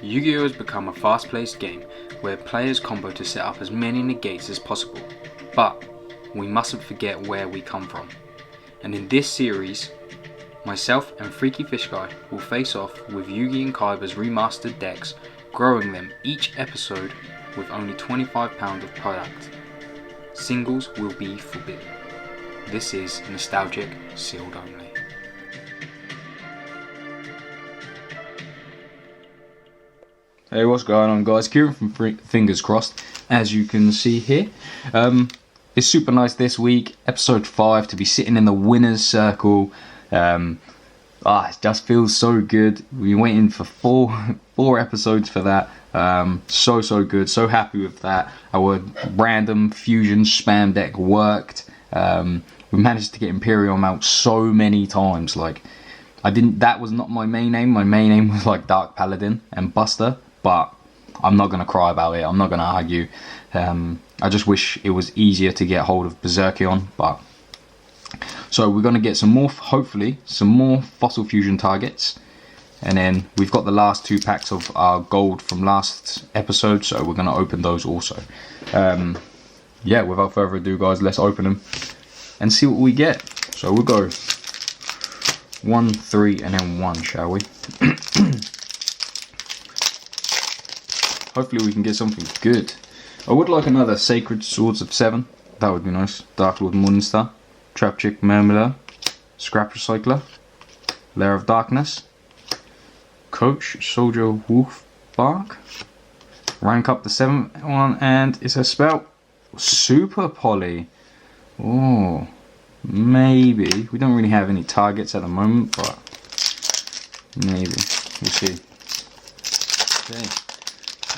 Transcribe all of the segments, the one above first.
Yu-Gi-Oh! Has become a fast-paced game where players combo to set up as many negates as possible, but we mustn't forget where we come from. And in this series, myself and Freaky Fish Guy will face off with Yugi and Kaiba's remastered decks, growing them each episode with only £25 of product. Singles will be forbidden. This is Nostalgic Sealed Only. Hey, what's going on, guys? Kieran from Fingers Crossed, as you can see here. It's super nice this week, episode 5, to be sitting in the winner's circle. It just feels so good. We've been waiting for four episodes for that. So good, so happy with that. Our random fusion spam deck worked. We managed to get Imperium out so many times. That was not my main aim. My main aim was like Dark Paladin and Buster. But I'm not going to cry about it. I'm not going to argue. I just wish it was easier to get hold of Berserkion. So we're going to get some more, hopefully, some more Fossil Fusion targets. And then we've got the last 2 packs of our gold from last episode. So we're going to open those also. Without further ado, guys, let's open them and see what we get. So we'll go 1, 3, and then 1, shall we? Hopefully we can get something good. I would like another Sacred Swords of 7. That would be nice. Dark Lord Morningstar, Trap Chick Mermula, Scrap Recycler, Lair of Darkness, Coach Soldier Wolf Bark, rank up the 7th one, and it's a spell. Super Poly. Oh, maybe. We don't really have any targets at the moment, but maybe. We'll see. Okay.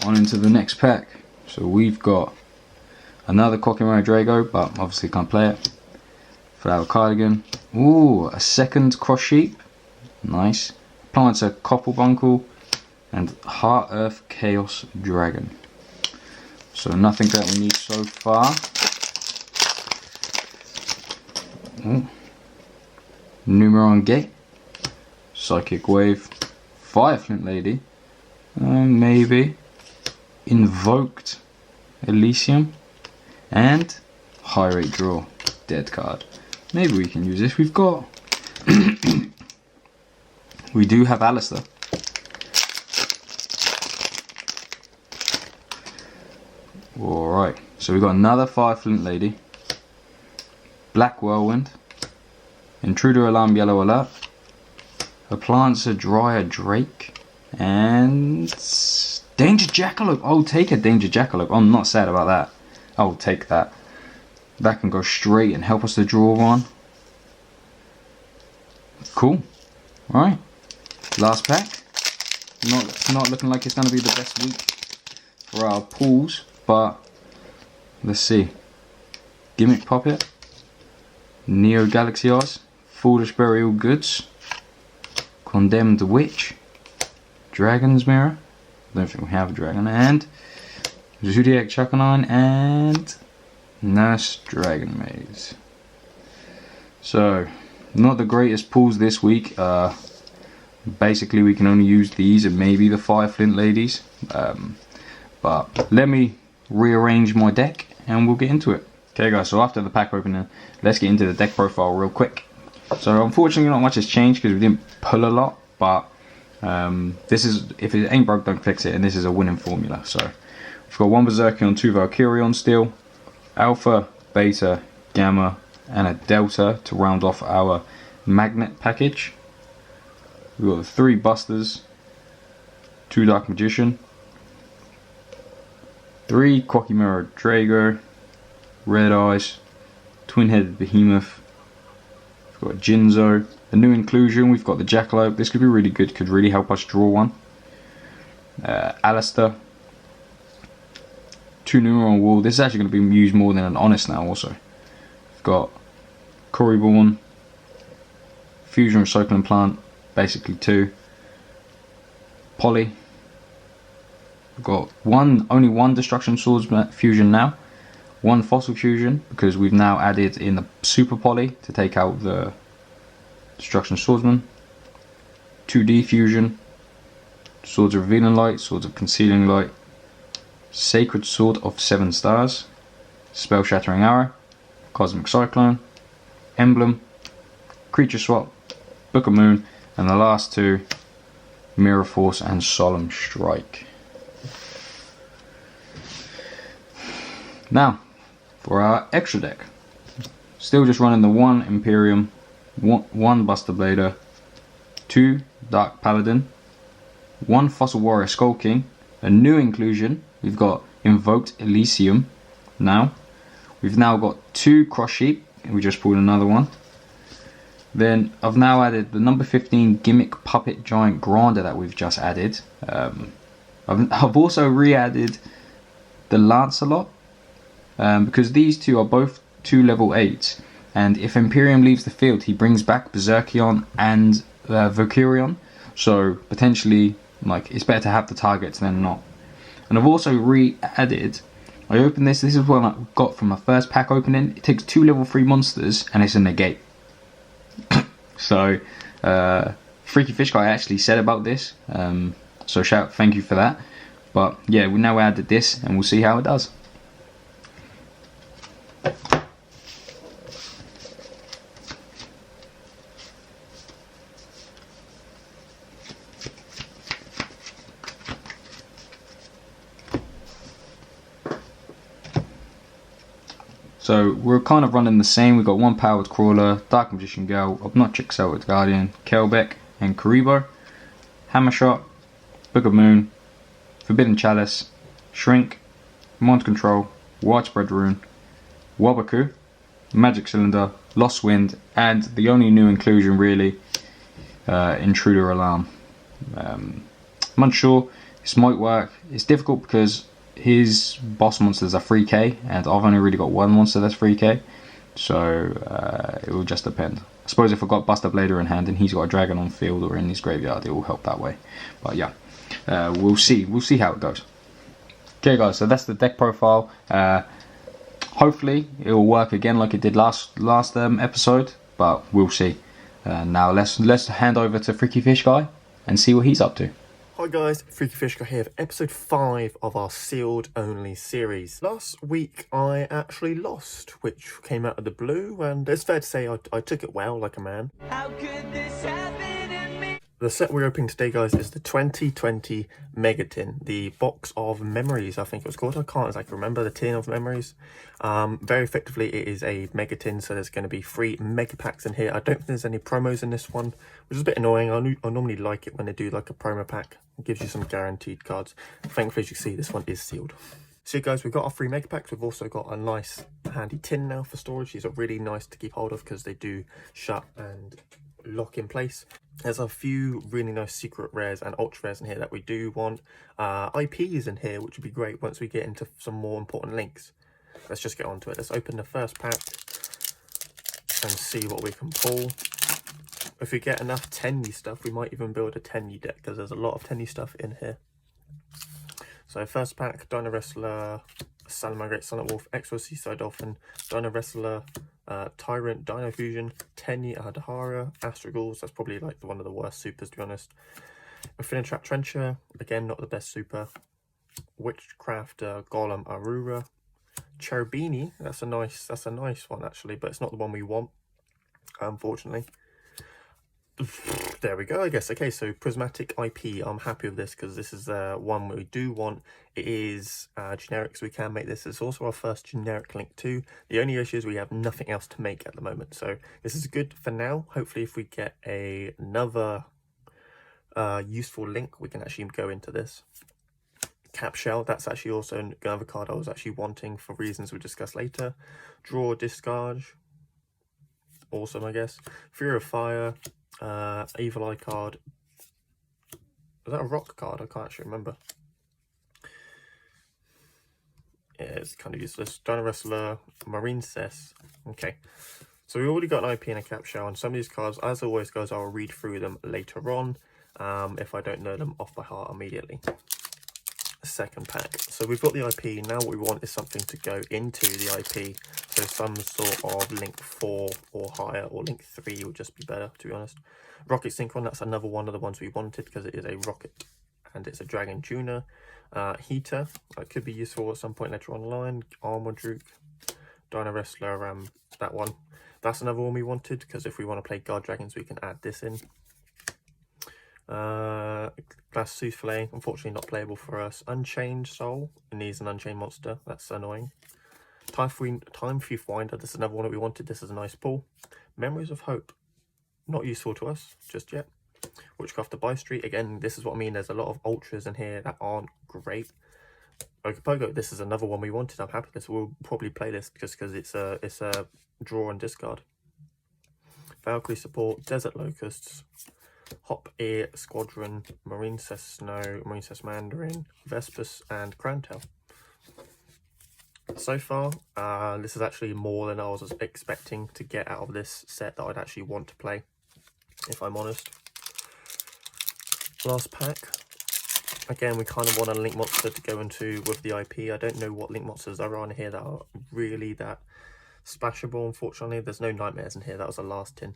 On into the next pack. So we've got another Kokimaro Drago, but obviously can't play it. Flower Cardigan. Ooh, a second Cross Sheep. Nice. Plants a Koppelbunkel and Heart Earth Chaos Dragon. So nothing that we need so far. Ooh. Numeron Gate. Psychic Wave. Fireflint Lady. Maybe. Invoked Elysium and High Rate Draw. Dead card. Maybe we can use this. We've got we do have Alistair. Alright, so we've got another Fireflint Lady, Black Whirlwind, Intruder Alarm Yellow Alert, a Planter Dryer Drake, and Danger Jackalope. I'll take a Danger Jackalope. I'm not sad about that. I'll take that. That can go straight and help us to draw one. Cool. Alright. Last pack. Not looking like it's going to be the best week for our pulls, but let's see. Gimmick Puppet, Neo Galaxy Eyes, Foolish Burial Goods, Condemned Witch, Dragon's Mirror. Don't think we have a dragon, and Zodiac Chakanine and Nurse Dragon Maze. So, not the greatest pulls this week. Basically, we can only use these and maybe the Fireflint Ladies. But let me rearrange my deck and we'll get into it. Okay, guys. So after the pack opening, let's get into the deck profile real quick. So unfortunately, not much has changed because we didn't pull a lot, but this is, if it ain't broke, don't fix it, and this is a winning formula. So we've got 1 Berserkion, 2 Valkyrion Steel, Alpha, Beta, Gamma, and a Delta to round off our Magnet package. We've got 3 Busters, 2 Dark Magician, 3 Kokimaro Drago, Red Eyes, Twin-Headed Behemoth. We've got Jinzo. The new inclusion, we've got the Jackalope. This could be really good, could really help us draw one. Alistair. 2 Numeron Wall. This is actually going to be used more than an Honest now also. We've got Corriborn. Fusion Recycling Plant. Basically 2. Poly. We've got only one Destruction Swords Fusion now. 1 Fossil Fusion, because we've now added in the Super Poly to take out the Destruction Swordsman. 2D Fusion, Swords of Revealing Light, Swords of Concealing Light, Sacred Sword of 7 Stars, Spell Shattering Arrow, Cosmic Cyclone, Emblem, Creature Swap, Book of Moon, and the last two, Mirror Force and Solemn Strike. Now, for our extra deck. Still just running the 1 Imperium, 1 Buster Blader, 2 Dark Paladin, 1 Fossil Warrior Skull King, a new inclusion. We've got Invoked Elysium now. We've now got 2 Cross Sheep, and we just pulled another one. Then I've now added the number 15 Gimmick Puppet Giant Grander that we've just added. I've also re-added the Lancelot, because these two are both 2 level 8s, and if Imperium leaves the field, he brings back Berserkion and Valkyrion, so potentially, like, it's better to have the targets than not. And I've also re-added, I opened this is what I got from my first pack opening. It takes 2 level 3 monsters and it's a negate. So Freaky Fish Guy actually said about this, so thank you for that. But yeah, we now added this and we'll see how it does. So we're kind of running the same. We've got 1 Powered Crawler, Dark Magician Girl, Obnoxic Celtic Guardian, Kelbeck, and Karibo, Hammershot, Book of Moon, Forbidden Chalice, Shrink, Mind Control, Widespread Rune, Wabaku, Magic Cylinder, Lost Wind, and the only new inclusion really, Intruder Alarm. I'm unsure, this might work. It's difficult because his boss monsters are 3k and I've only really got 1 monster that's 3k, so it will just depend. I suppose if I've got Buster Blader in hand and he's got a dragon on field or in his graveyard, it will help that way. But yeah, we'll see how it goes. Okay guys, so that's the deck profile. Hopefully it will work again like it did last episode, but we'll see. Now let's hand over to Freaky Fish Guy and see what he's up to. Hi guys, Freaky Fish Guy here for episode 5 of our sealed only series. Last week I actually lost, which came out of the blue, and it's fair to say I took it well, like a man. How could this happen to me? The set we're opening today, guys, is the 2020 Mega Tin, the Box of Memories, I think it was called. I can't exactly remember, the Tin of Memories. Very effectively, it is a Mega Tin, so there's going to be 3 Mega Packs in here. I don't think there's any promos in this one, which is a bit annoying. I normally like it when they do like a promo pack. It gives you some guaranteed cards. Thankfully, as you can see, this one is sealed. So guys, we've got our 3 Mega Packs. We've also got a nice handy tin now for storage. These are really nice to keep hold of because they do shut and lock in place. There's a few really nice secret rares and ultra rares in here that we do want. IPs in here, which would be great once we get into some more important links. Let's just get on to it. Let's open the first pack and see what we can pull. If we get enough Tenyi stuff, we might even build a Tenyi deck because there's a lot of Tenyi stuff in here. So first pack, Dino Wrestler, Salamangreat, Silent Wolf, Exo Seaside Dolphin, Dino Wrestler, Tyrant, Dino Fusion, Tenyi, Adhara, Astragals. That's probably like one of the worst supers, to be honest. Infinitrap Trencher, again not the best super. Witchcraft, Golem, Arura, Cherubini. That's a nice one actually, but it's not the one we want, unfortunately. There we go, I guess. Okay, so Prismatic IP, I'm happy with this because this is one we do want. It is generic, so we can make this. It's also our first generic link too. The only issue is we have nothing else to make at the moment, so this is good for now. Hopefully if we get another useful link, we can actually go into this. Cap Shell, that's actually also another card I was actually wanting for reasons we'll discuss later. Draw, discard, awesome, I guess. Fear of Fire, Evil Eye card. Is that a rock card? I can't actually remember. Yeah, it's kind of useless. Dino Wrestler, Marine Cess. Okay, so we already got an IP and a Cap Shell, and some of these cards, as always guys, I'll read through them later on if I don't know them off by heart immediately. Second pack. So we've got the IP. Now what we want is something to go into the IP. So some sort of link 4 or higher, or link 3 would just be better, to be honest. Rocket Synchron, that's another one of the ones we wanted because it is a rocket and it's a Dragon Tuner. Heater, that could be useful at some point later on the line. Armor Duke, Dino Wrestler, that one. That's another one we wanted, because if we want to play Guard Dragons, we can add this in. Glass Souffle, unfortunately not playable for us. Unchained Soul, it needs an Unchained monster, that's annoying. Time Thief Winder, this is another one that we wanted, this is a nice pull. Memories of Hope, not useful to us just yet. Witchcraft Buy Street, again, this is what I mean, there's a lot of ultras in here that aren't great. Ogopogo, this is another one we wanted, I'm happy with this, we'll probably play this just because it's a draw and discard. Valkyrie Support, Desert Locusts, Hop Ear Squadron, Marine Cess Snow, Marine Cess Mandarin, Vespus, and Crantail. So far, this is actually more than I was expecting to get out of this set that I'd actually want to play, if I'm honest. Last pack. Again, we kind of want a Link Monster to go into with the IP. I don't know what Link Monsters there are in here that are really that splashable, unfortunately. There's no Nightmares in here, that was the last tin.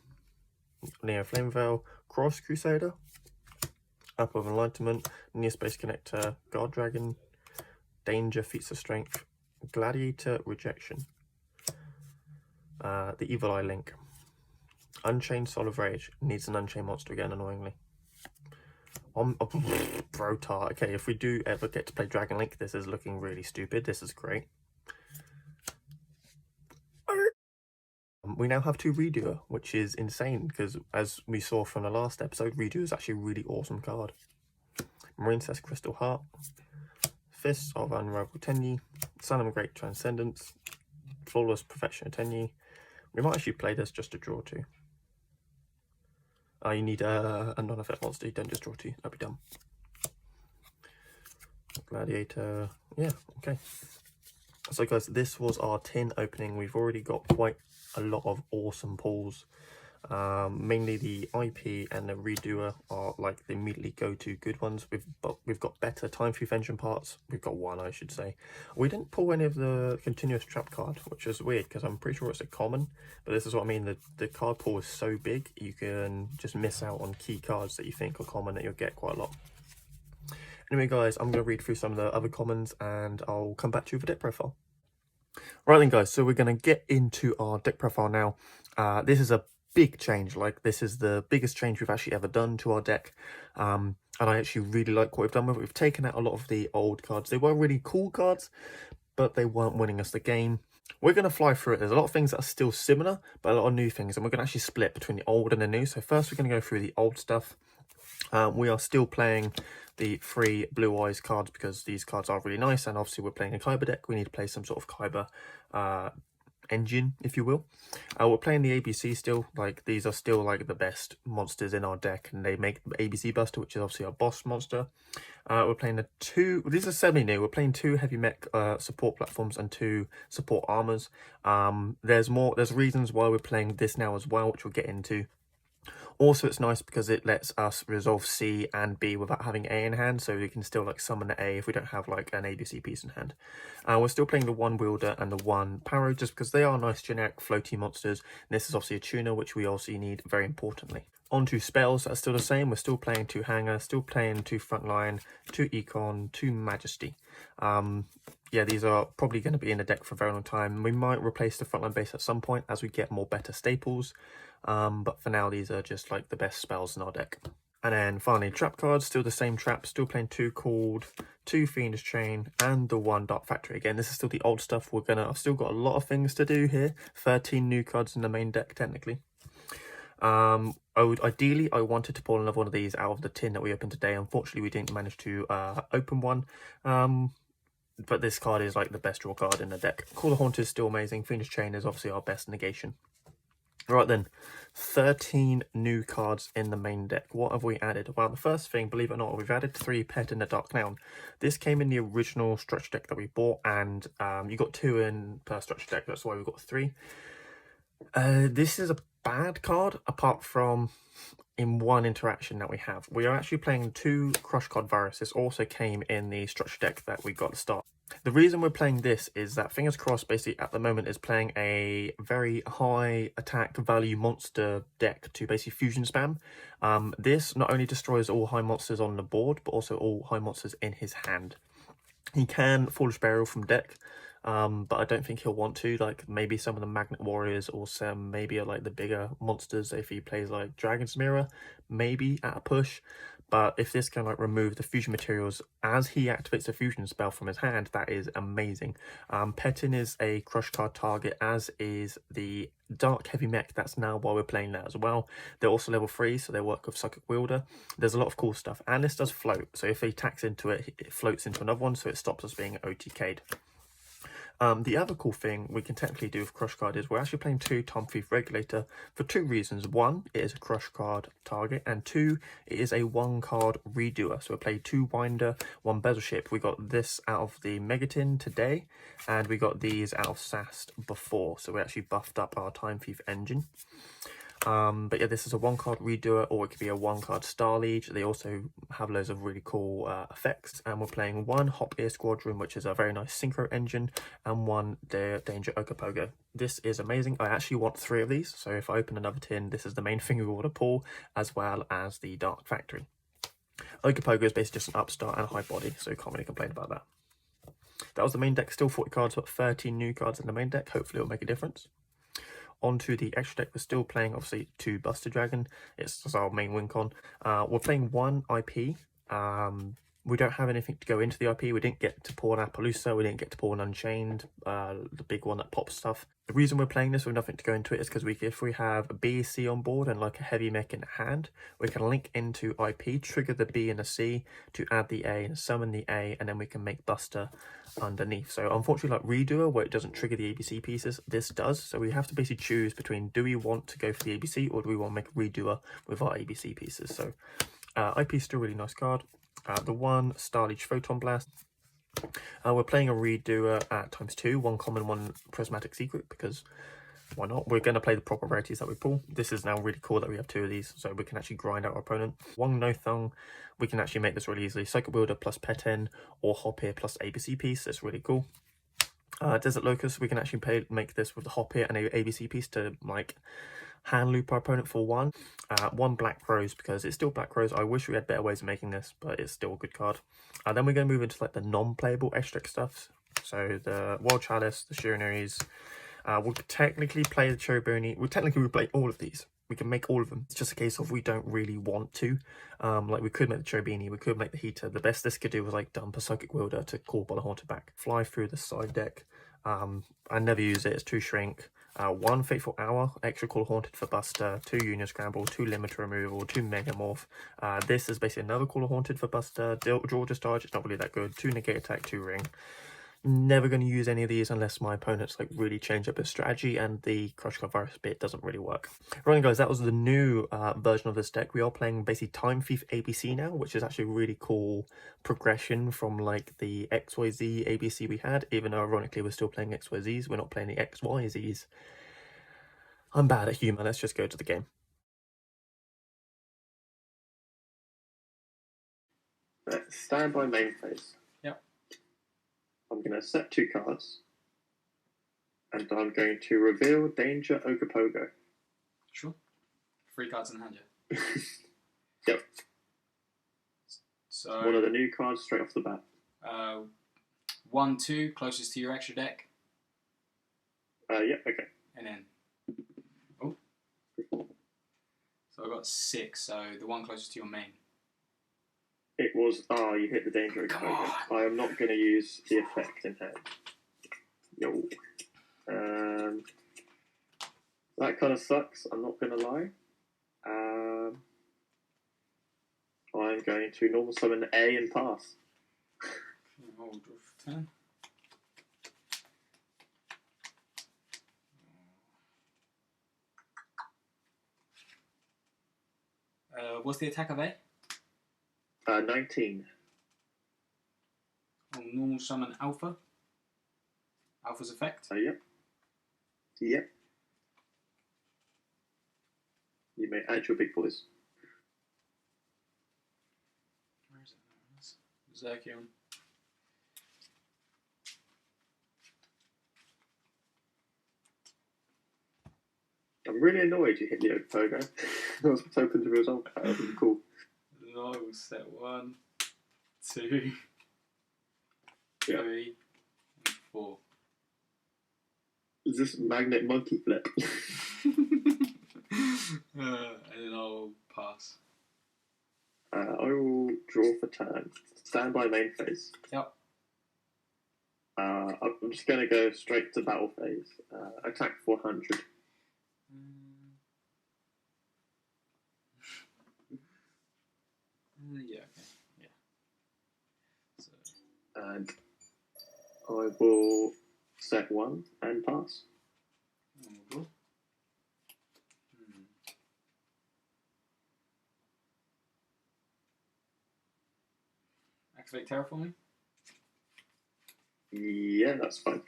Neo Flame Veil, Cross Crusader, Apple of Enlightenment, Neo Space Connector, Guard Dragon, Danger, Feats of Strength, Gladiator, Rejection, the Evil Eye Link, Unchained Soul of Rage, needs an Unchained monster again, annoyingly. Brotar, okay, if we do ever get to play Dragon Link, this is looking really stupid, this is great. We now have 2 Redoer, which is insane, because as we saw from the last episode, Redoer is actually a really awesome card. Marine Cess Crystal Heart, Fists of Unrivaled Tenyi, Sun of Great Transcendence, Flawless Perfection of Tenyi. We might actually play this just to draw 2. You need a non-effect monster, you don't just draw 2, that'd be dumb. Gladiator, yeah, okay. So guys, this was our tin opening. We've already got quite a lot of awesome pulls. Mainly the IP and the Redoer are like the immediately go-to good ones. We've got better Time Thief Engine parts. We've got one, I should say. We didn't pull any of the Continuous Trap card, which is weird because I'm pretty sure it's a common. But this is what I mean, the card pool is so big, you can just miss out on key cards that you think are common that you'll get quite a lot. Anyway guys, I'm going to read through some of the other commons and I'll come back to you with a deck profile. Right then guys, so we're going to get into our deck profile now. This is a big change, like this is the biggest change we've actually ever done to our deck. And I actually really like what we've done with it. We've taken out a lot of the old cards. They were really cool cards, but they weren't winning us the game. We're going to fly through it. There's a lot of things that are still similar, but a lot of new things. And we're going to actually split between the old and the new. So first we're going to go through the old stuff. We are still playing the 3 Blue Eyes cards because these cards are really nice, and obviously we're playing a Kyber deck. We need to play some sort of Kyber engine, if you will. We're playing the ABC still. Like, these are still like the best monsters in our deck, and they make the ABC Buster, which is obviously our boss monster. We're playing the 2, these are semi-new, we're playing 2 heavy mech support platforms and 2 support armors. There's reasons why we're playing this now as well, which we'll get into. Also, it's nice because it lets us resolve C and B without having A in hand, so we can still like summon the A if we don't have like an ABC piece in hand. We're still playing the 1 Wielder and the 1 Paro just because they are nice generic floaty monsters. And this is obviously a tuner, which we also need very importantly. On to spells, that's still the same. We're still playing 2 Hanger, still playing 2 Frontline, 2 Econ, 2 Majesty. Yeah, these are probably going to be in the deck for a very long time. We might replace the Frontline base at some point as we get more better staples. But for now, these are just like the best spells in our deck. And then finally, trap cards, still the same trap, still playing 2 Called, 2 Fiendish Chain, and the 1 Dark Factory. Again, this is still the old stuff. I've still got a lot of things to do here. 13 new cards in the main deck, technically. Ideally, I wanted to pull another one of these out of the tin that we opened today. Unfortunately, we didn't manage to open one. But this card is like the best draw card in the deck. Call the Haunt is still amazing. Fiendish Chain is obviously our best negation. Right then, 13 new cards in the main deck. What have we added? Well, the first thing, believe it or not, we've added 3 Pet in the Dark Clown. This came in the original structure deck that we bought, and you got 2 in per structure deck. That's why we've got 3. This is a bad card, apart from in one interaction that we have. We are actually playing 2 Crush Card Virus. This also came in the structure deck that we got to start. The reason we're playing this is that Fingers Crossed basically at the moment is playing a very high attack value monster deck to basically fusion spam. This not only destroys all high monsters on the board, but also all high monsters in his hand. He can Foolish Burial from deck, but I don't think he'll want to. Like maybe some of the Magnet Warriors or some maybe like the bigger monsters if he plays like Dragon's Mirror, maybe at a push. But if this can like remove the fusion materials as he activates a fusion spell from his hand, that is amazing. Petin is a crush card target, as is the Dark Heavy Mech. That's now why we're playing that as well. They're also level 3, so they work with Psychic Wielder. There's a lot of cool stuff, and this does float. So if he attacks into it, it floats into another one, so it stops us being OTK'd. The other cool thing we can technically do with Crush Card is we're actually playing 2 Time Thief Regulator for 2 reasons. 1, it is a Crush Card target, and 2, it is a 1-card redoer. So we play 2 Winder, 1 Bezel Ship. We got this out of the Megatin today, and we got these out of Sast before. So we actually buffed up our Time Thief engine. But yeah, this is a 1-card redoer, or it could be a 1-card Star Liege. They also have loads of really cool effects, and we're playing 1 Hop Ear Squadron, which is a very nice synchro engine, and 1 Danger Okapogo. This is amazing. I actually want 3 of these, so if I open another tin, this is the main thing we want to pull, as well as the Dark Factory. Okapogo is basically just an upstart and a high body, so you can't really complain about that. That was the main deck, still 40 cards, but 13 new cards in the main deck. Hopefully it'll make a difference. Onto the extra deck, we're still playing obviously 2 Buster Dragon. It's our main win con. We're playing 1 IP. We don't have anything to go into the IP. We didn't get to pull an Appaloosa. We didn't get to pull an Unchained, the big one that pops stuff. The reason we're playing this with nothing to go into it is because if we have a B, C on board and like a heavy mech in hand, we can link into IP, trigger the B and a C to add the A and summon the A, and then we can make Buster underneath. So unfortunately, like Redoer, where it doesn't trigger the ABC pieces, this does. So we have to basically choose between, do we want to go for the ABC, or do we want to make a Redoer with our ABC pieces? So IP is still a really nice card. The 1 Star Liege Photon Blast. We're playing a Redoer at ×2, 1 common, 1 prismatic secret, because why not? We're going to play the proper rarities that we pull. This is now really cool that we have 2 of these, so we can actually grind out our opponent. 1 No Thung, we can actually make this really easily. Psychic Wielder plus Petin, or Hop Ear plus ABC piece. It's really cool. Desert Locust, we can actually make this with the Hop Ear and a ABC piece to like hand loop our opponent for 1. 1 Black Rose, because it's still Black Rose. I wish we had better ways of making this, but it's still a good card. Then we're going to move into like the non-playable extra stuff. So the World Chalice, the Shurinaries. We'll technically play the Cheruboni. We'll technically play all of these. We can make all of them. It's just a case of we don't really want to. Like we could make the Cherubini, we could make the Heater. The best this could do was like dump a Psychic Wielder to call Ball Haunter back. Fly through the side deck. I never use it. It's 2 Shrink. 1 Fateful Hour, extra Call Haunted for Buster, 2 Union Scramble, 2 Limiter Removal, 2 Megamorph. This is basically another Call Haunted for Buster. Draw Discharge, it's not really that good. 2 Negate Attack, 2 Ring. Never going to use any of these unless my opponents like really change up his strategy and the Crush Card Virus bit doesn't really work. Right guys, that was the new version of this deck. We are playing basically Time Thief ABC now, which is actually a really cool progression from like the XYZ ABC we had, even though ironically we're still playing XYZs, we're not playing the XYZs. I'm bad at humour, let's just go to the game. Let's stand by main phase. Yep. I'm going to set 2 cards, and I'm going to reveal Danger Okapogo. Sure. 3 cards in hand, yeah. Yep. So one of the new cards straight off the bat. 1, 2, closest to your extra deck. Yeah, okay. And then, oh. So I got 6. So the 1 closest to your main. It was, you hit the Danger Okapogo. I am not going to use the effect in hand. No. That kind of sucks, I'm not going to lie. I'm going to normal summon A and pass. Hold for 10. What's the attack of A? 19. I'll normal summon Alpha. Alpha's effect. Yep. Yep. You may add your big boys. Zerkion. I'm really annoyed you hit the Pogo. I was hoping to resolve that. That would be cool. I will set 1, 2, Yeah. 3, and 4. Is this magnet monkey flip? And then I'll pass. I will draw for turn. Stand by main phase. Yep. I'm just going to go straight to battle phase. Attack 400. Yeah, okay. Yeah. So. And I will set 1 and pass. Activate terraforming? Yeah, that's fine.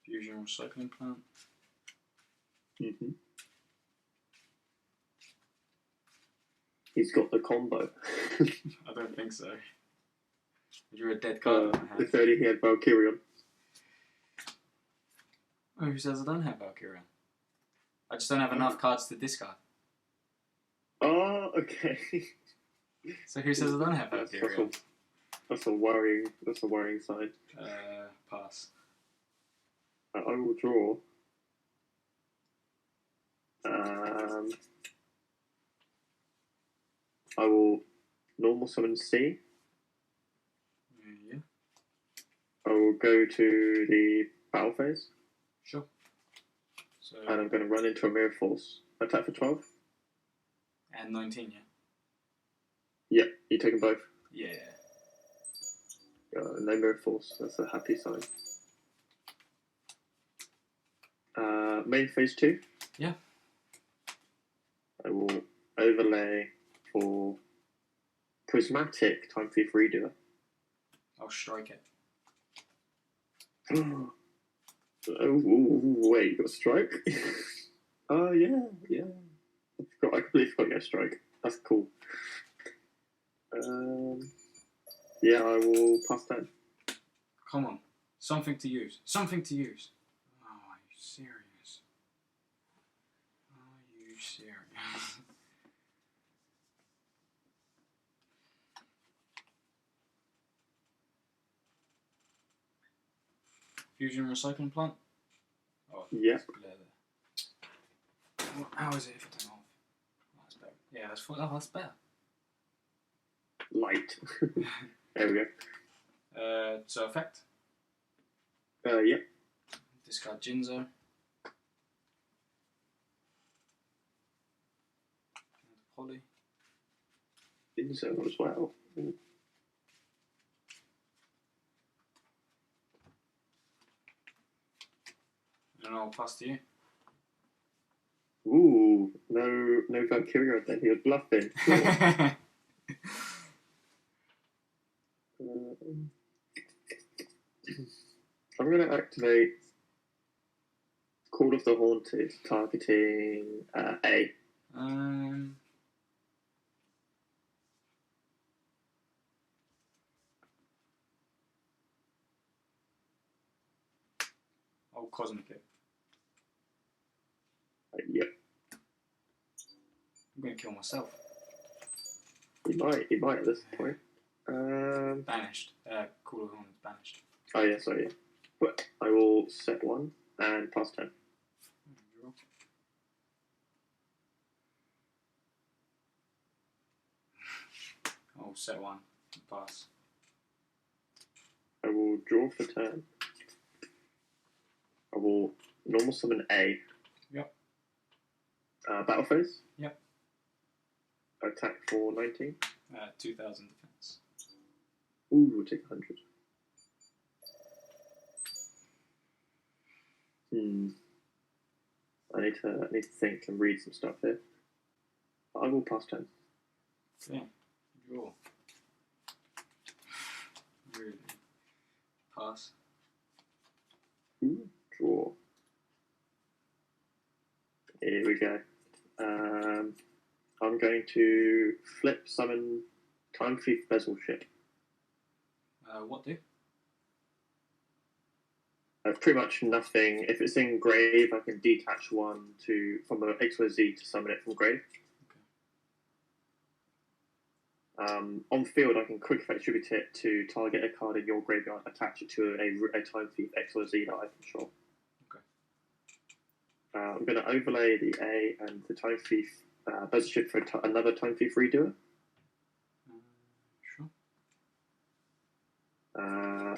Fusion recycling plant. Mm-hmm. He's got the combo. I don't think so. You're a dead card in my hand. If only he had Valkyrion. Oh, who says I don't have Valkyria? I just don't have enough cards to discard. Oh, okay. So who says I don't have Valkyria? That's a worrying sign. Pass. I will draw. I will normal summon C. Yeah. I will go to the battle phase. Sure. So. And I'm going to run into a Mirror Force. Attack for 12. And 19, yeah? Yeah, you taking both? Yeah. No Mirror Force. That's a happy sign. Main phase 2. Yeah. I will overlay for Prismatic Time Thief Redoer. I'll strike it. Oh, wait, you got a strike? Oh, yeah. I completely forgot you had a strike. That's cool. Yeah, I will pass turn. Come on. Something to use. Something to use. Oh, are you serious? Are you serious? Fusion recycling plant? Oh, yeah. How is it if I turn off? Oh, that's better. Yeah, that's better. Light. There we go. So effect? Yeah. Discard Jinzo. Holly. Jinzo as well. And I'll pass to you. Ooh, no Valkyria then. He was bluffing. I'm going to activate Call of the Haunted, targeting A. Oh, Cosmic it. Yep. I'm going to kill myself. He might at this point. Banished. Call of the Haunted banished. Oh, yeah, sorry. But I will set 1 and pass turn. I'll set 1 and pass. I will draw for turn. I will normal summon A. Yep. Battle phase? Yep. Attack for 19. 2,000 defense. Ooh, we'll take 100. I need to think and read some stuff here. I will pass turn. Yeah. Draw. Really. Pass. Draw. Here we go. I'm going to flip summon Time Thief Bezel Ship. What do? Pretty much nothing. If it's in grave, I can detach one from an XYZ to summon it from grave. Okay. On field, I can quick effect attribute it to target a card in your graveyard, attach it to a Time Thief XYZ that I control. Okay. I'm going to overlay the A and the Time Thief Bezel Ship for another Time Thief Redoer. Sure.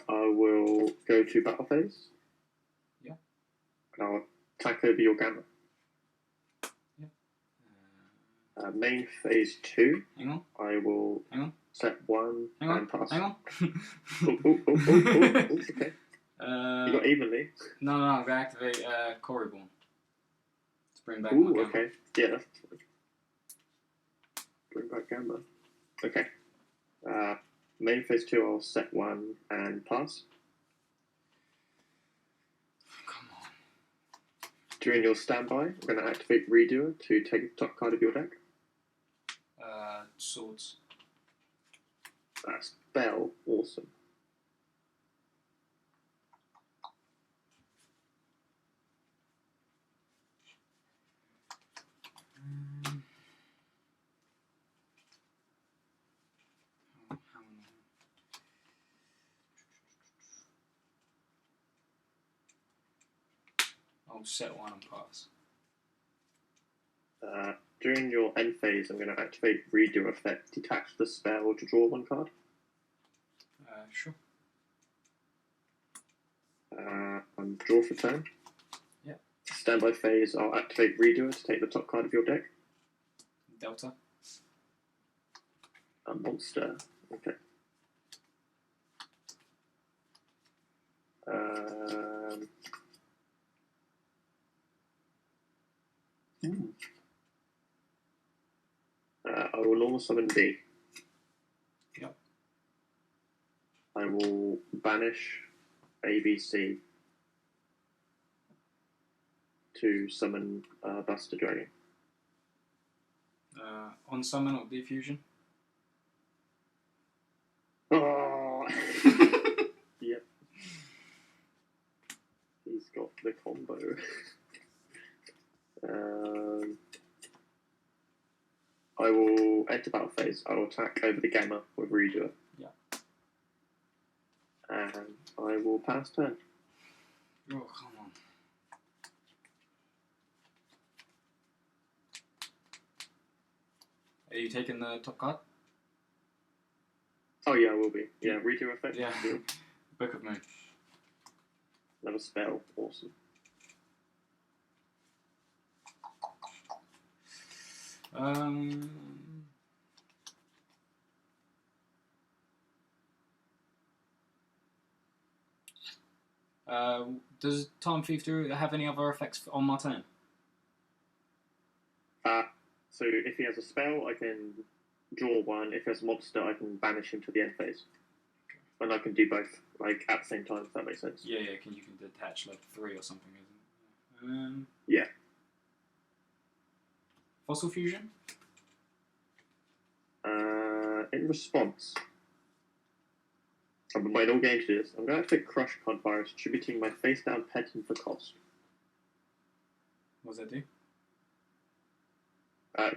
I will go to battle phase. Yeah. And I'll attack over your Gamma. Yeah. Main phase 2. Hang on. I will set 1 and pass. Hang on. Okay. You got evenly. No, I'm going to activate Corriborn. To bring back my Gamma. Okay. Yeah, that's fine. Bring back Gamma. Okay. Main phase 2, I'll set 1 and pass. Come on. During your standby, I'm going to activate Redoer to take the top card of your deck. Swords. That's spell. Awesome. I'll set 1 and pass. During your end phase, I'm going to activate Redo effect, detach the spell to draw 1 card. Sure. Draw for turn. Yeah. Standby phase, I'll activate Redoer to take the top card of your deck. Delta. A monster. Okay. I will normal summon D. Yep. I will banish ABC to summon Buster Dragon. On summon or defusion? Oh! Yep. He's got the combo. I will enter battle phase. I will attack over the Gamma with Redoer. Yeah. And I will pass turn. Oh, come on. Are you taking the top card? Oh yeah, I will be. Yeah, Redoer effect. Yeah. Book of Moon. Another spell. Awesome. Does Time Thief have any other effects on my turn? So if he has a spell, I can draw 1. If he has a monster, I can banish him to the end phase. And I can do both, like, at the same time, if that makes sense. Yeah, you can detach, like, 3 or something, isn't it? Yeah. Fossil Fusion? In response, I've been waiting all game to do this. I'm going to take Crush Card Virus, attributing my face down Petin for cost. What does that do?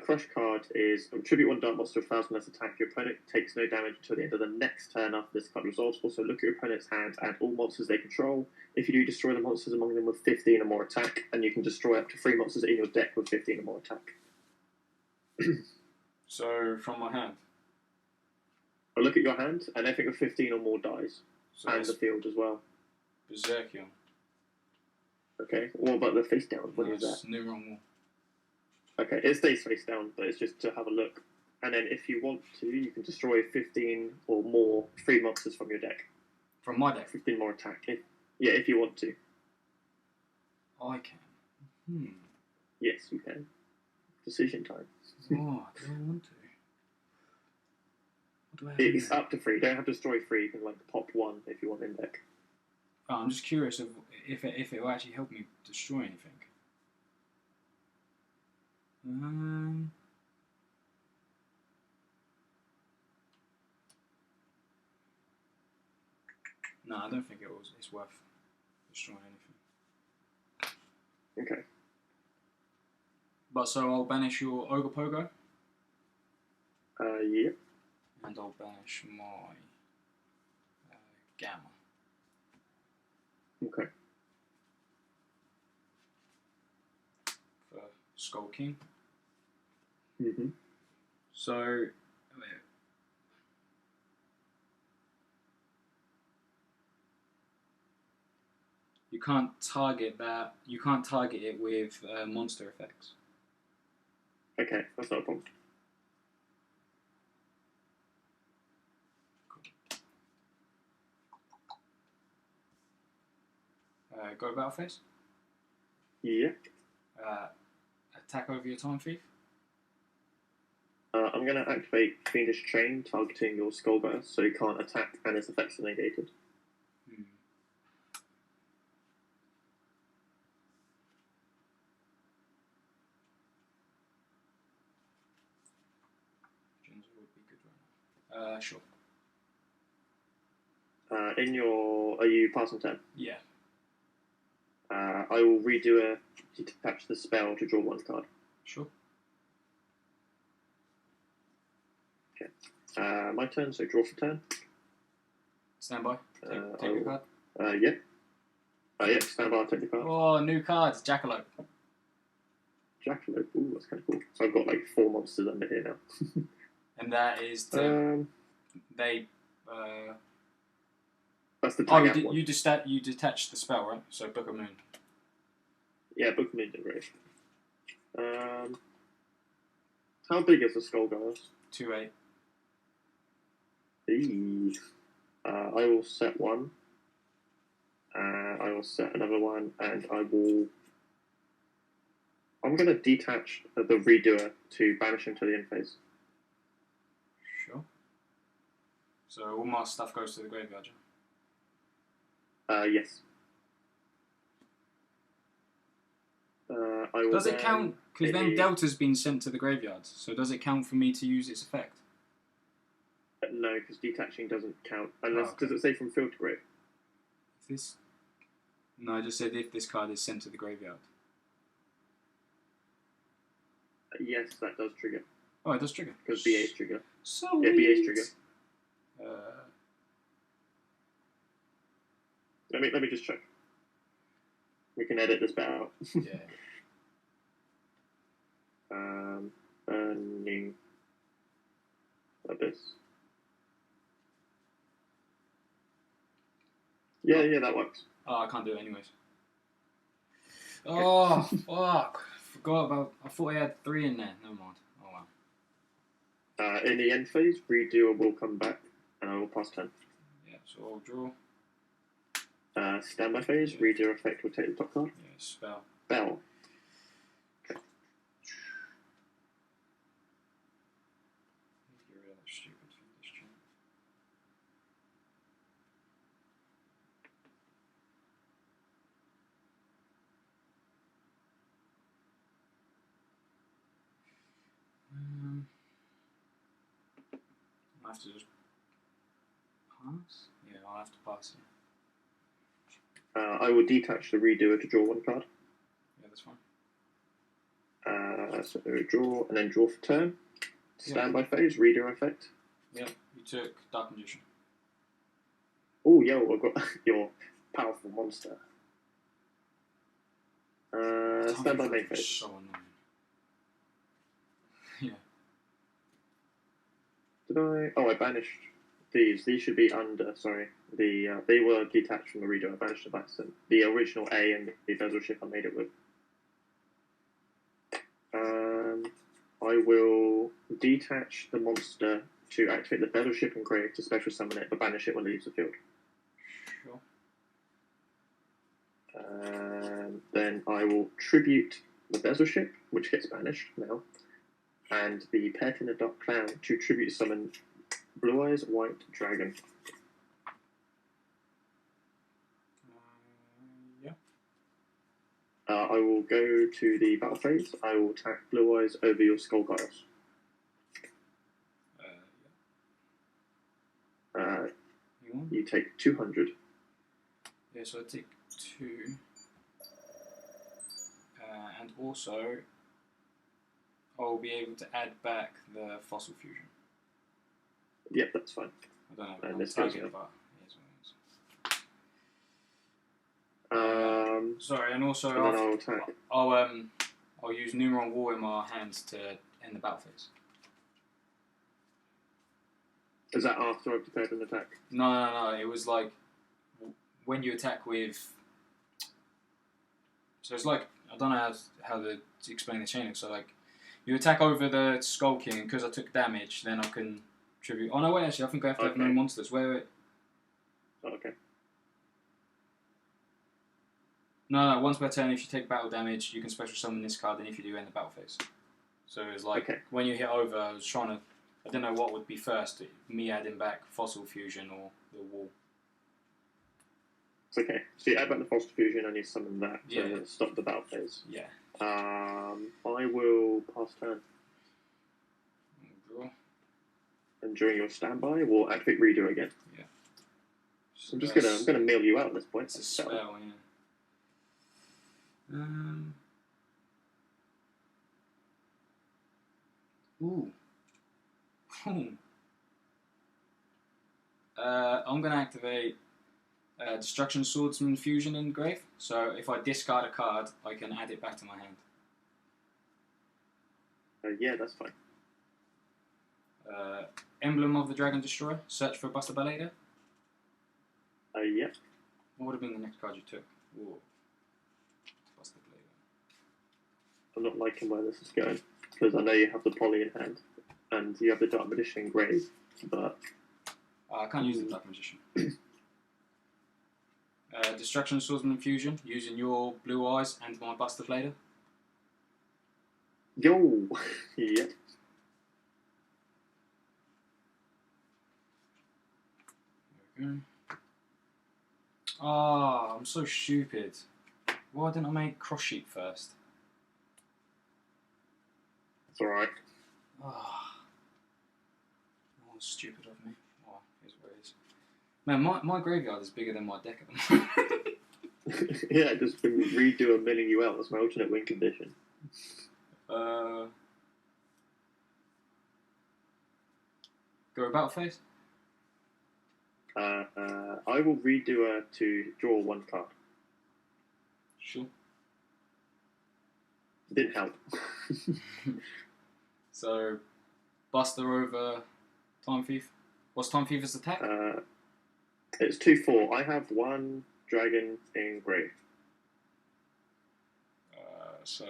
Crush card is attribute 1 dark monster to 1,000 less attack. Your opponent takes no damage until the end of the next turn after this card resolves. Also, look at your opponent's hand and all monsters they control. If you do, destroy the monsters among them with 15 or more attack, and you can destroy up to 3 monsters in your deck with 15 or more attack. So, from my hand? I'll look at your hand, and everything with 15 or more dies. So and the field as well. Berserkion. Okay, what about the face down? What is that? New wrong wall. Okay, it stays face down, but it's just to have a look. And then if you want to, you can destroy 15 or more free monsters from your deck. From my deck? 15 more attack. If you want to. I can. Yes, you can. Decision time. Oh, I don't want to. What do I have It's up to 3. You don't have to destroy 3. You can, like, pop 1 if you want in deck. Oh, I'm just curious if it will actually help me destroy anything. No, I don't think it's worth destroying anything. Okay. But so I'll banish your Ogre Pogo. Yeah. And I'll banish my Gamma. Okay. For Skull King. Mm-hmm. So, you can't target that. You can't target it with monster effects. Okay, that's not a problem. Go to battle phase. Yeah. Attack over your Time Thief. I'm going to activate Fiendish Chain, targeting your Skullgirl, so you can't attack and its effects are negated. Ginger would be good right now. Sure. Are you passing turn? Yeah. I will redo detach the spell to draw one card. Sure. Okay. My turn, so draw for turn. Stand by. Take a card. Yeah. Yeah, stand by, I'll take the card. Oh, new cards. Jackalope. Jackalope, ooh, that's kind of cool. So I've got like 4 monsters under here now. And that is to... they... That's the tag out one. You detach the spell, right? So Book of Moon. Yeah, Book of Moon did great. How big is the skull, guys? 2/8. I will set one. I will set another one, and I'm going to detach the Redoer to banish him to the end phase. Sure. So all my stuff goes to the graveyard. Yes. Does it count? Because then Delta's been sent to the graveyard. So does it count for me to use its effect? No, because detaching doesn't count. Unless, does it say from field to grave? If this... No, I just said if this card is sent to the graveyard. Yes, that does trigger. Oh, it does trigger. Because BA's trigger. So yeah, BA's trigger. Let me just check. We can edit this bit out. Yeah. Burning Abyss. Yeah, that works. Oh, I can't do it anyways. Oh, fuck. Forgot about... I thought I had 3 in there. Never mind. Oh, wow. In the end phase, Redoer will come back, and I will pass turn. Yeah, so I'll draw. Standby phase, Redoer effect will take the top card. Yeah, spell. Bell. Get rid of that stupid Fiendish Chain. I have to just pass? Yeah, I'll have to pass it. I will detach the Redoer to draw one card. Yeah, that's fine. So draw, and then draw for turn. Standby phase, Redoer effect. Yeah, you took Dark Magician. Oh, yo, I've got your powerful monster. Standby main phase. So annoying. Yeah. Did I? Oh, I banished these. These should be under. Sorry, they were detached from the Redoer. I banished the Batson. The original A and the bezel ship I made it with. I will detach the monster to activate the bezel ship and grave to special summon it, but banish it when it leaves the field. Sure. Then I will tribute the bezel ship, which gets banished now, and the pet in the dark clown to tribute summon Blue Eyes White Dragon. I will go to the battle phase. I will attack Blue Eyes over your Skull Giles. You take 200. Yeah, so I take 2. And also, I'll be able to add back the Fossil Fusion. Yep, that's fine. I don't know. And I'm this goes targeted, here. but sorry, and also and then I'll attack. I'll use Numeron War in my hands to end the battle phase. Is that after I've declared an attack? No. It was like when you attack with. So it's like I don't know how to explain the chaining. So like you attack over the Skull King, and because I took damage, then I can tribute. Oh no, wait, actually, I think I have to have no monsters. Wait. Oh, okay. No. Once per turn, if you take battle damage, you can special summon this card, and if you do, end the battle phase. So it's like when you hit over, I was trying to. I don't know what would be first, me adding back Fossil Fusion or the Wall. It's okay. So you add back the Fossil Fusion and you summon that to stop the battle phase. Yeah. I will pass turn. Draw. And during your standby, we'll activate Redo again. Yeah. So I'm gonna mail you out at this point. It's a spell, yeah. Ooh. I'm going to activate Destruction Swordsman Fusion in Grave. So if I discard a card, I can add it back to my hand. Yeah, that's fine. Emblem of the Dragon Destroyer. Search for Buster Balader. Yeah. What would have been the next card you took? Ooh. Buster Balader. I'm not liking where this is going because I know you have the Poly in hand and you have the Dark Magician in Grave, but I can't use the Dark Magician. Destruction Swordsman Fusion, using your Blue Eyes and my Buster Blader. Yo! Yep. Ah, I'm so stupid. Why didn't I make Cross Sheet first? It's alright. Ah. Oh, stupid of me. Oh, here's where it is. Man, my graveyard is bigger than my deck at the moment. Yeah, just redo a milling you out. That's my alternate win condition. Go battle phase? I will redo her to draw 1 card. Sure. Didn't help. So, Buster over Time Thief. What's Time Thief's attack? It's 2/4. I have 1 dragon in Grave. So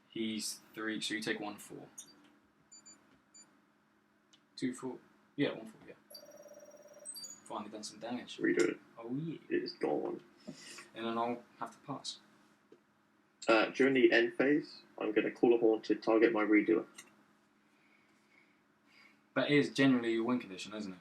he's 3. So you take 1/4. 2/4. Yeah, 1/4. Yeah. Finally done some damage. Redo it. Oh yeah. It is gone. And then I'll have to pass. During the end phase, I'm going to call a Haunted, target my Redoer. That is generally your win condition, isn't it?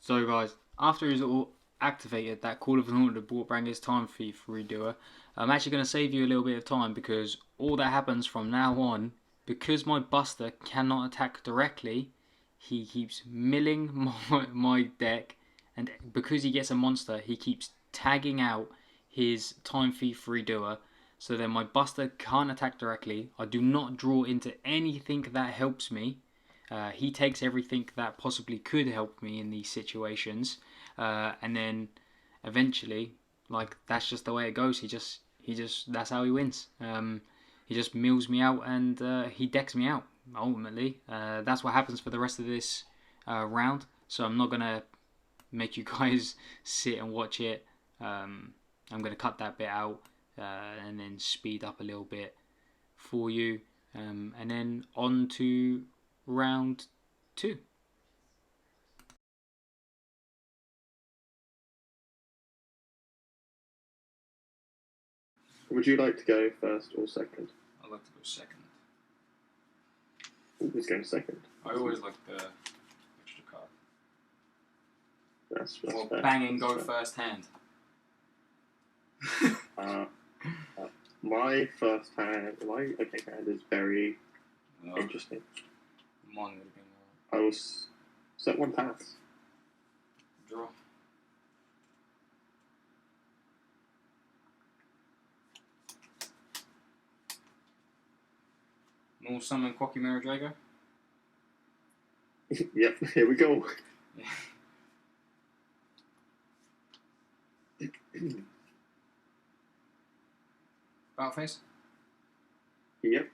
So guys, after he's all activated that Call of the Haunted Warbanger's Time Thief Redoer, I'm actually going to save you a little bit of time because all that happens from now on, because my Buster cannot attack directly, he keeps milling my deck, and because he gets a monster, he keeps tagging out his Time Thief Redoer, so then my Buster can't attack directly. I do not draw into anything that helps me. He takes everything that possibly could help me in these situations, and then eventually, like, that's just the way it goes. He just that's how he wins. He just mills me out and he decks me out. Ultimately, that's what happens for the rest of this round. So I'm not gonna make you guys sit and watch it. I'm gonna cut that bit out and then speed up a little bit for you, and then on to round 2. Would you like to go first or second? I'd like to go second. Who's going second? I always like the extra card. That's Or fair. bang and go That's fair. first hand. my first hand, my opening hand is very Oh, interesting. mine would have been I will set one pass. draw. Normal summon Quacky Mirror Drago. Yep, here we go. Yeah. Battle phase. Yep.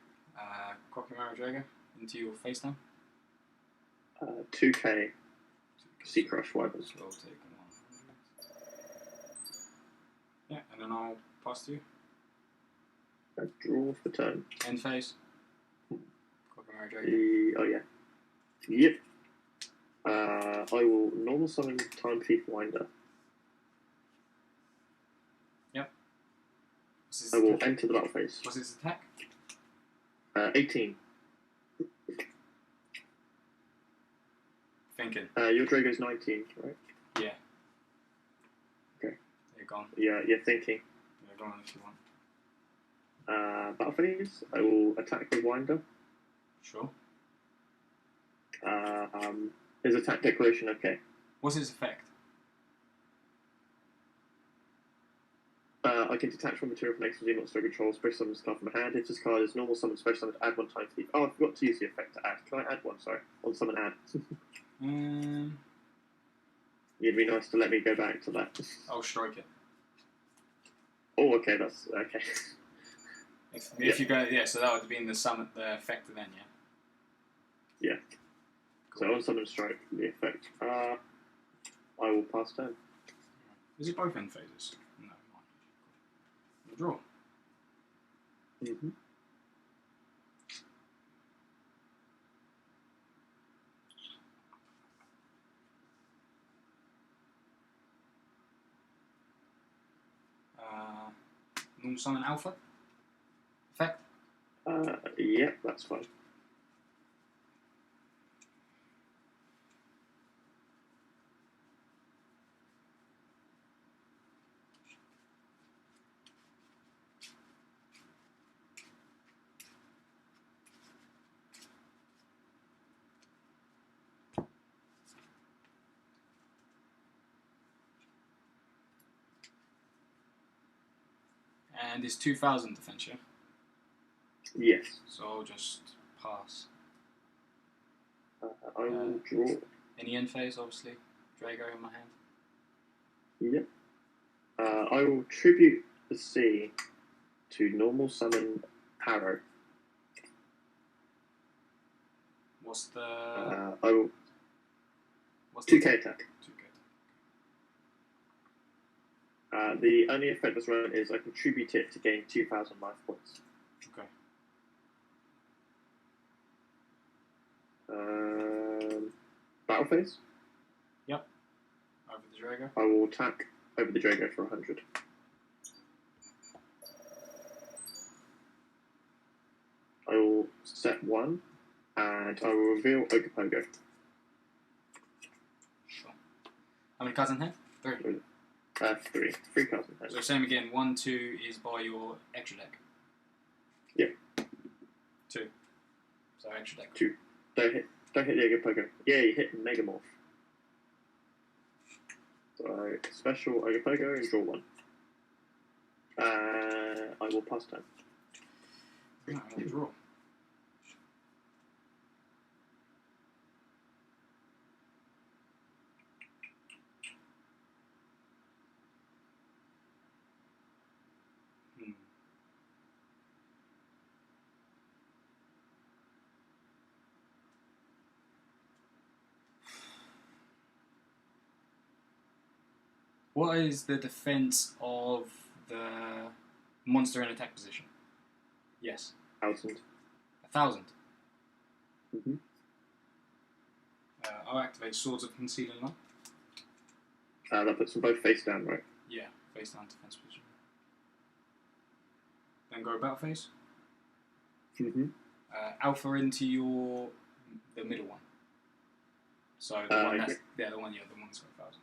Quacky Mirror Drago into your face down. 2k. Sea Crush Wyvern. So I'll take 100. Yeah, and then I'll pass to you. Draw for turn. End phase. Quacky Mirror Drago. Oh yeah. Yep. I will normal summon Time Thief Winder. I will enter the battle phase. What's its attack? 18. Thinking. Your Drago's 19, right? Yeah. Okay. You're gone. Yeah, you're thinking. Yeah, go on if you want. Battle phase. I will attack the Winder. Sure. His attack decoration, okay. What's its effect? I can detach one material from next to monster I control, special summon this card from my hand. If this card is normal summon, special summon, add one Time Thief. Oh, I forgot to use the effect to add. Can I add one? Sorry. On summon add. It'd be nice to let me go back to that. I'll strike it. Oh, okay, that's okay. If you go, yeah, so that would have been the summon, the effect then, yeah? Yeah. Cool. So on summon strike, the effect. I will pass turn. Is it both end phases? No, mine. We'll draw. Mm-hmm. Normal summon alpha? Effect? Yeah, that's fine. And it's 2000 defense, yeah? Yes. So I'll just pass. I will draw. Any end phase, obviously. Drago in my hand. Yep. I will tribute the sea to normal summon Harrow. What's the... I will... What's the 2k attack. 2k. The only effect that's relevant is I contribute it to gain 2,000 life points. Okay. Battle phase. Yep. Over the Drago. I will attack over the Drago for 100. I will set one, and I will reveal Ogopogo. Sure. How many cards in hand? 3. 3. 3 cards in hand. So same again, 1, 2 is by your extra deck. Yeah. 2. So extra deck. 2. Don't hit the Ogopogo. Yeah, you hit Megamorph. So special Ogopogo and draw 1. I will pass turn. Right, I'll draw. What is the defense of the monster in attack position? Yes. 1,000. 1,000. Mm-hmm. I'll activate Swords of Concealing Light. That puts them both face down, right? Yeah, face down defense position. Then go battle phase. Mm-hmm. Alpha into the middle one. So the one that's the one that's got 1,000.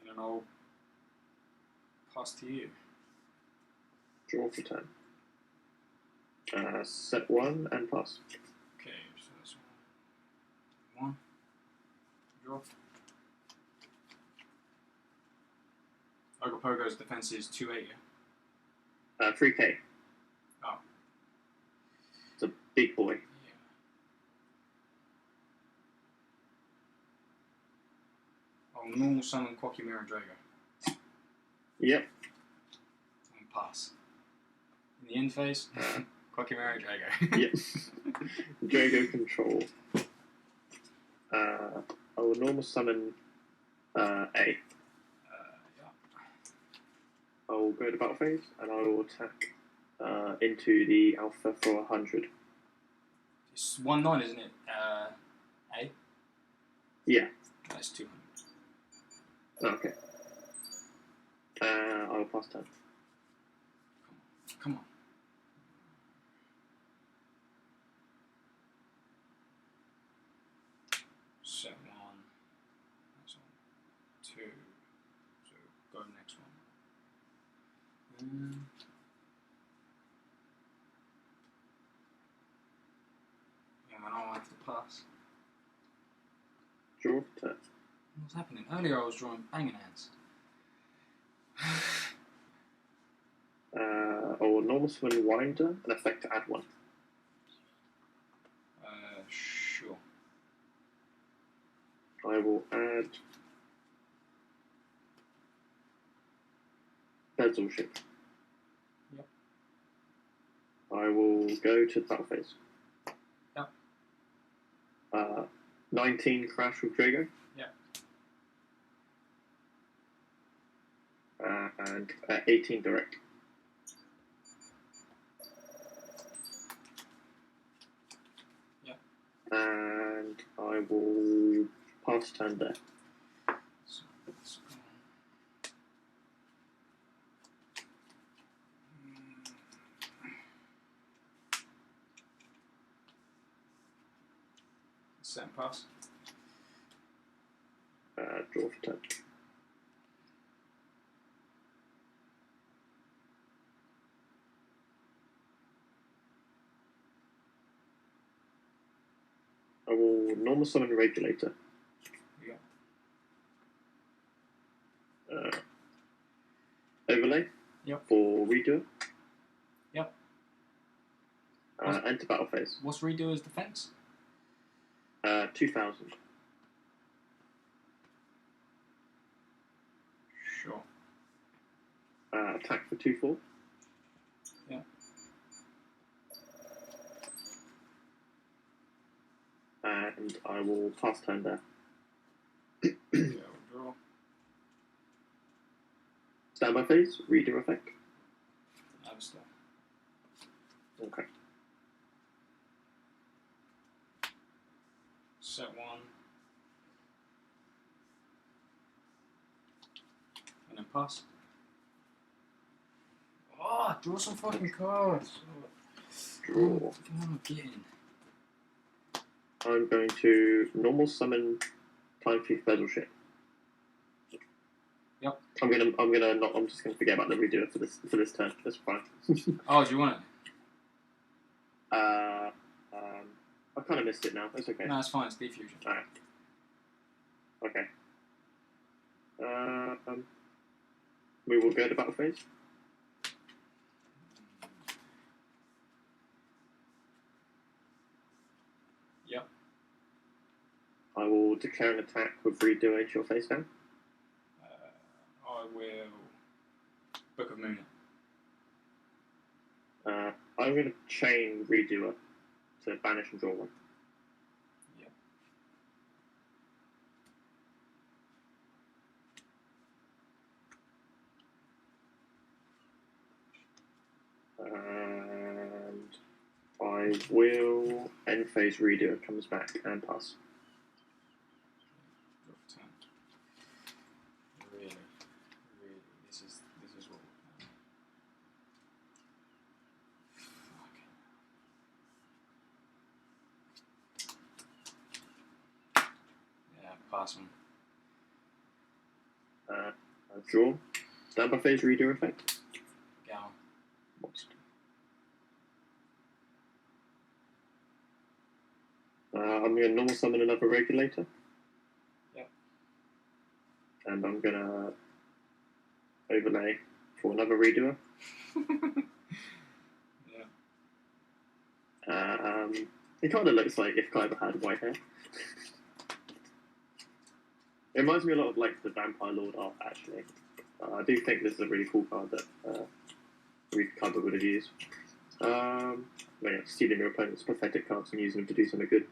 And then I'll pass to you. Draw for turn. Set 1 and pass. Okay, so that's one. Draw. Ogopogo's defense is 2-8, yeah? 3k. Oh. It's a big boy. Yeah. Oh, normal summon Quackimera Drago. Yep. And pass. In the end phase, Quackimera Drago. Yep. Drago control. I will normal summon A. Yeah. I will go to battle phase and I will attack into the alpha for 100. It's 1-9, isn't it? A? Yeah. That's 200. Okay. I will pass turn. Come on. Set 1. That's on 2. So go next one. Yeah, and I'll have to pass. Draw for turn. What's happening? Earlier I was drawing banging hands. I will normal summon Winder and effect to add 1. Sure. I will add Bezel Ship. Yep. I will go to the battle phase. Yep. 19 crash with Drago. Yep. And 18 direct. Yep. And I will pass turn there. So let's go. Set and pass. Draw for turn. I will normal summon Regulator. Yeah. Overlay. Yep. For Redo. Yep. Enter battle phase. What's Redoer's defense? 2000. Sure. Attack for 2/4. Yeah. And I will pass turn there. Yeah, we'll draw. Standby phase, Redo effect. Understand. Okay. Set 1. And then pass. Oh, draw some fucking cards. Draw. What am I getting? I'm going to normal summon Time Thief Bezel Ship. Yep. I'm just gonna forget about the Redo for this turn. That's fine. Oh, do you want it? I kind of missed it now. It's okay. No, it's fine. It's defusion. Alright. Okay. We will go to battle phase. Yep. I will declare an attack with Redo into your face down. I will Book of Moon. I'm going to chain Redoer to banish and draw 1. Yep. And I will end phase Redoer comes back and pass. Drop 10. Really, this is what. Yeah, pass one. Draw. Standby phase Redo effect. Gal. Monster. I'm going to normal summon another regulator. Yep. And I'm going to overlay for another redoer. Yeah. It kind of looks like if Kyber had white hair. It reminds me a lot of like the Vampire Lord art, actually. I do think this is a really cool card that Kyber would have used. Stealing your opponent's pathetic cards and using them to do something good.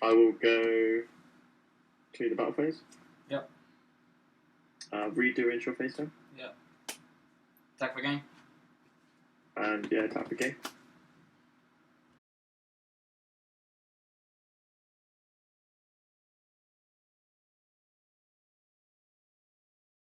I will go to the battle phase. Yep. Redo intro phase time. Yep. Attack for game. And yeah, tap the game.